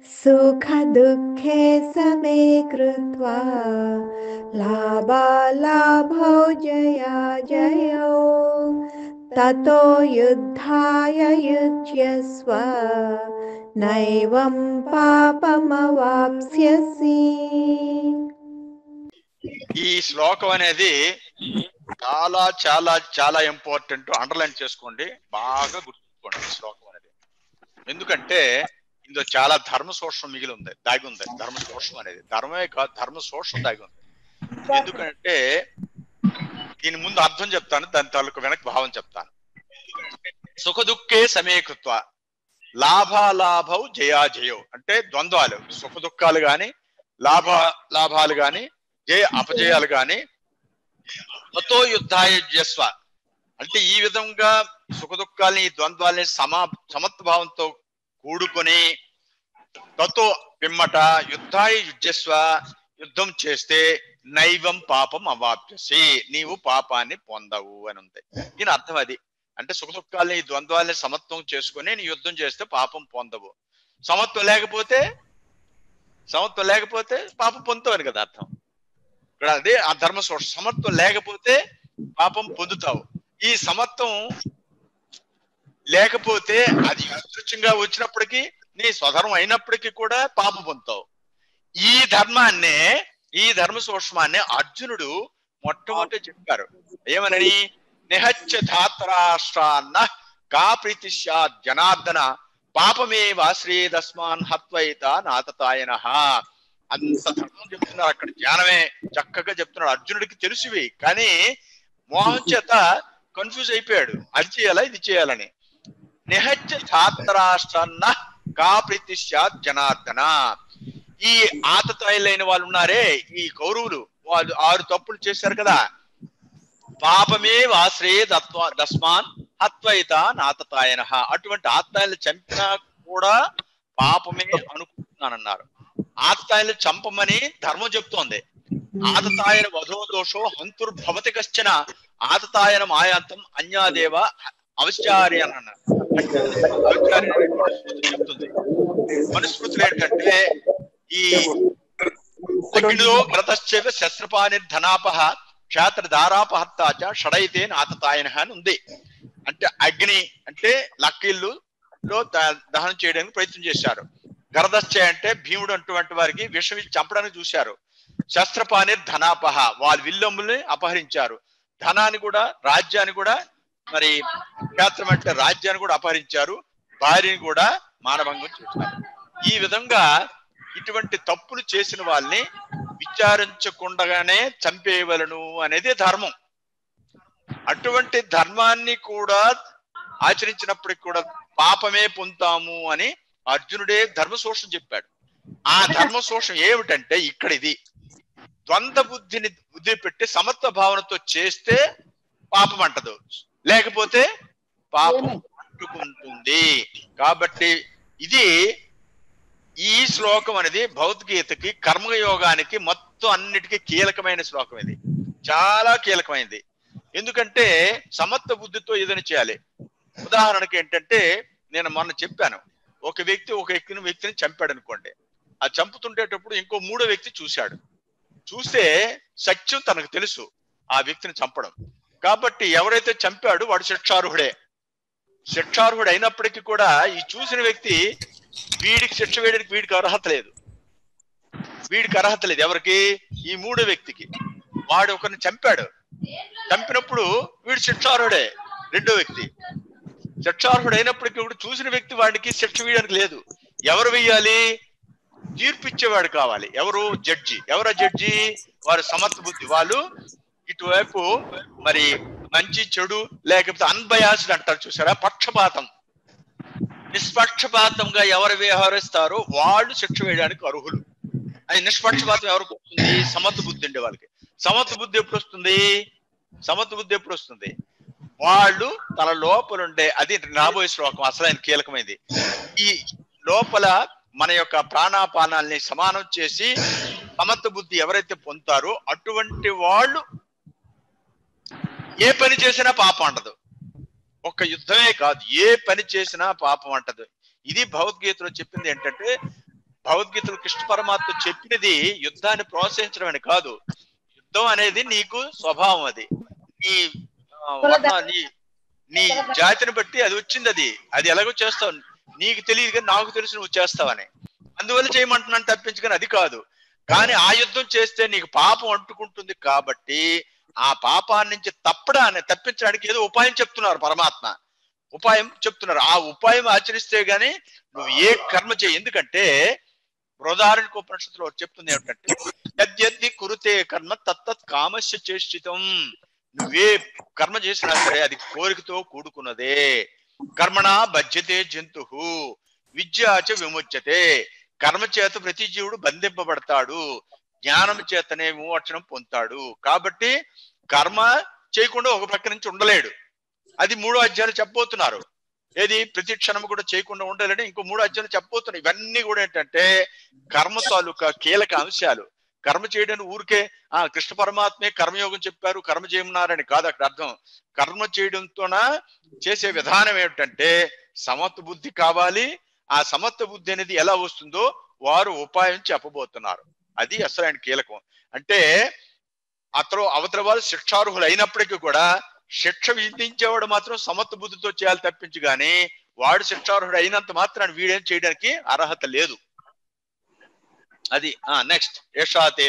सुखदुःखे समे कृत्वा लाभालाभौ जयाजयौ ततो युद्धाय युज्यस्व नैवं पापमवाप्स्यसि। ఈ శ్లోకం అనేది చాలా చాలా చాలా ఇంపార్టెంట్. అండర్లైన్ చేసుకోండి, బాగా గుర్తుంచుకోండి ఈ శ్లోకం అనేది. ఎందుకంటే ఇందులో చాలా ధర్మ సూక్ష్మం మిగిలి ఉంది, దాగి ఉంది. ధర్మ సూక్ష్మం అనేది ధర్మమే కాదు, ధర్మ సూక్ష్మం దాగి ఉంది. ఎందుకంటే దీని ముందు అర్థం చెప్తాను, దాని తాలూకు వెనక్కి భావం చెప్తాను. సుఖ దుఃఖే సమీకృత్వ లాభాలాభౌ జయాజయౌ అంటే ద్వంద్వాలు, సుఖ దుఃఖాలు గాని లాభాలు గాని జయ అపజయాలు గాని తతో యుద్ధాయుజ్యస్వ అంటే ఈ విధంగా సుఖ దుఃఖాలని ఈ ద్వంద్వాలని సమత్భావంతో కూడుకొని తతో పిమ్మట యుద్ధాయ యుజ్యస్వ యుద్ధం చేస్తే నైవం పాపం అవాప్యసి నీవు పాపాన్ని పొందవు అని ఉంది. దీని అర్థం అది. అంటే సుఖ దుఃఖాలని ఈ ద్వంద్వాలని సమత్వం చేసుకుని నీ యుద్ధం చేస్తే పాపం పొందవు. సమత్వం లేకపోతే పాపం పొందుతావు అని కదా అర్థం. ఇక్కడ అదే ఆ ధర్మ సమత్వం లేకపోతే పాపం పొందుతావు. ఈ సమత్వం లేకపోతే అది అదృశ్యంగా వచ్చినప్పటికీ నీ స్వధర్మం అయినప్పటికీ కూడా పాపం పొందుతావు. ఈ ధర్మ సూక్ష్మాన్ని అర్జునుడు మొట్టమొదటి చెప్పారు. ఏమనని? నిహత్య ధాత్రాష్ట్రాన్న కా ప్రీతి స్యాత్ జనార్దన పాపమేవ శ్రీదస్మాన్ హత్వైత నాతతాయన. అంత ధర్మం చెప్తున్నారు అక్కడ, జ్ఞానమే చక్కగా చెప్తున్నాడు. అర్జునుడికి తెలుసువి, కానీ మోహం చేత కన్ఫ్యూజ్ అయిపోయాడు, అది చేయాలా ఇది చేయాలని. నిహత్య ధాత్రాష్ట్రాన్న కా ప్రీతి స్యాత్ జనార్దన. ఈ ఆతతాయిలైన వాళ్ళు ఉన్నారే, ఈ కౌరవులు, వాళ్ళు 6 తప్పులు చేశారు కదా. పాపమే వాశ్రే దస్మాన్ హత్వైత నాతతాయన. అటువంటి ఆత్తాయిలు చంపినా కూడా పాపమే అనుకుంటున్నానన్నారు. ఆతతాయిలు చంపమని ధర్మం చెప్తోంది. ఆతతాయన వధో దోషో హంతుర్భవతి కశ్చన ఆతతాయన మాయాంతం అన్యాదేవ అవశ్చారి అని అన్నారు. చెప్తుంది. మనుస్మృతులు ఏంటంటే ఈ అగ్నిలో గ్రతశ్చేవ శస్త్రపాని ధనాపహ క్షేత్ర ధారాపహత్తాచ షడైతే నాతతాయన అని ఉంది. అంటే అగ్ని అంటే లక్కీళ్ళు దహనం చేయడానికి ప్రయత్నం చేశారు. గరదశ్చయ అంటే భీముడు అటువంటి వారికి విషం చంపడానికి చూశారు. శస్త్రపాని ధనాపహ వాళ్ళ విల్లమ్ముల్ని అపహరించారు. ధనాన్ని కూడా, రాజ్యాన్ని కూడా, మరి క్షేత్రం అంటే రాజ్యాన్ని కూడా అపహరించారు. భార్యని కూడా మానభంగం చేశారు. ఈ విధంగా ఇటువంటి తప్పులు చేసిన వాళ్ళని విచారించకుండానే చంపేయవలను అనేది ధర్మం. అటువంటి ధర్మాన్ని కూడా ఆచరించినప్పటికి కూడా పాపమే పొందుతాము అని అర్జునుడే ధర్మశోషం చెప్పాడు. ఆ ధర్మశోషం ఏమిటంటే ఇక్కడ ఇది ద్వంద్వ బుద్ధిని బుద్ధి పెట్టి సమత్వ భావనతో చేస్తే పాపం అంటదు, లేకపోతే పాపం అంటుకుంటుంది. కాబట్టి ఇది ఈ శ్లోకం అనేది భగవద్గీతకి, కర్మయోగానికి, మొత్తం అన్నిటికీ కీలకమైన శ్లోకం. ఇది చాలా కీలకమైనది. ఎందుకంటే సమత్వ బుద్ధితో ఏదైనా చేయాలి. ఉదాహరణకి ఏంటంటే, నేను మొన్న చెప్పాను, ఒక వ్యక్తిని చంపాడు అనుకోండి. ఆ చంపుతుండేటప్పుడు ఇంకో 3వ వ్యక్తి చూశాడు. చూస్తే సత్యం తనకు తెలుసు ఆ వ్యక్తిని చంపడం. కాబట్టి ఎవరైతే చంపాడు వాడు శిక్షార్హుడే. శిక్షార్హుడు అయినప్పటికీ కూడా ఈ చూసిన వ్యక్తి వీడికి శిక్ష వేయడానికి వీడికి అర్హత లేదు. ఎవరికి? ఈ 3వ వ్యక్తికి. వాడు ఒకరిని చంపాడు. చంపినప్పుడు వీడు శిక్షార్హుడే. 2వ వ్యక్తి శిక్షార్హుడు అయినప్పటికీ కూడా చూసిన వ్యక్తి వాడికి శిక్ష వేయడానికి లేదు. ఎవరు వెయ్యాలి? తీర్పిచ్చేవాడు కావాలి. ఎవరు? జడ్జి. ఎవరా జడ్జి? వారు సమత్వ బుద్ధి. వాళ్ళు ఇటువైపు మరి మంచి చెడు, లేకపోతే అన్బయాస్డ్ అంటారు చూసారా, పక్షపాతం, నిష్పక్షపాతంగా ఎవరు వ్యవహరిస్తారో వాళ్ళు శిక్ష వేయడానికి అర్హులు. అది నిష్పక్షపాతం ఎవరికి వస్తుంది? సమత్వ బుద్ధి ఉండే వాళ్ళకి. సమత్వ బుద్ధి ఎప్పుడు వస్తుంది? వాళ్ళు తన లోపలుండే, అది రాబోయే శ్లోకం అసలైన కీలకమైనది. ఈ లోపల మన యొక్క ప్రాణాపానాల్ని సమానం చేసి సమత్వ బుద్ధి ఎవరైతే పొందుతారో అటువంటి వాళ్ళు ఏ పని చేసినా పాపం అంటదు. ఒక్క యుద్ధమే కాదు, ఏ పని చేసినా పాపం అంటదు. ఇది భగవద్గీతలో చెప్పింది ఏంటంటే, భగవద్గీతలో కృష్ణ పరమాత్మ చెప్పినది యుద్ధాన్ని ప్రోత్సహించడం అని కాదు. యుద్ధం అనేది నీకు స్వభావం, అది నీ వర్ణ నీ జాతిని బట్టి అది వచ్చింది. అది ఎలాగో చేస్తావు, నీకు తెలియదు కానీ నాకు తెలుసు నువ్వు చేస్తావని, అందువల్ల చేయమంటున్నాను తప్పించుకొని అది కాదు. కానీ ఆ యుద్ధం చేస్తే నీకు పాపం అంటుకుంటుంది కాబట్టి ఆ పాపాన్ని నుంచి తప్పించడానికి ఏదో ఉపాయం చెప్తున్నారు పరమాత్మ, ఉపాయం చెప్తున్నారు. ఆ ఉపాయం ఆచరిస్తే గాని నువ్వు ఏ కర్మ చేయి. ఎందుకంటే బృహదారణ్యక ఉపనిషత్తులో చెప్తుంది ఏమిటంటే, యద్యద్ది కురుతే కర్మ తత్తత్ కామస్య చేష్టితం. నువ్వే కర్మ చేసినా సరే అది కోరికతో కూడుకున్నదే. కర్మణా బధ్యతే జంతు విద్యాచ విముచ్యతే. కర్మ చేత ప్రతి జీవుడు బంధింపబడతాడు, జ్ఞానం చేతనే విమోచనం పొందుతాడు. కాబట్టి కర్మ చేయకుండా ఒక ప్రక్క నుంచి ఉండలేడు. అది 3వ అధ్యాయాలు చెప్పబోతున్నారు. ఏది ప్రతి క్షణం కూడా చేయకుండా ఉండాలంటే ఇంకో 3 అధ్యాయాలు చెప్పబోతున్నాయి. ఇవన్నీ కూడా ఏంటంటే కర్మ తాలూకా కీలక అంశాలు. కర్మ చేయడానికి ఊరికే కృష్ణ పరమాత్మే కర్మయోగం చెప్పారు, కర్మ చేయమన్నారని కాదు అక్కడ అర్థం. కర్మ చేయడంతోన చేసే విధానం ఏమిటంటే సమత్వ బుద్ధి కావాలి. ఆ సమత్వ బుద్ధి అనేది ఎలా వస్తుందో వారు ఉపాయం చెప్పబోతున్నారు. అది అసలు ఆయన కీలకం. అంటే అవతల వాళ్ళు శిక్షార్హులు అయినప్పటికీ కూడా శిక్ష విధించేవాడు మాత్రం సమత్వ బుద్ధితో చేయాలి తప్పించి గాని వాడు శిక్షార్హుడు అయినంత మాత్రాన్ని వీడేం చేయడానికి అర్హత లేదు. అది నెక్స్ట్ యశాతే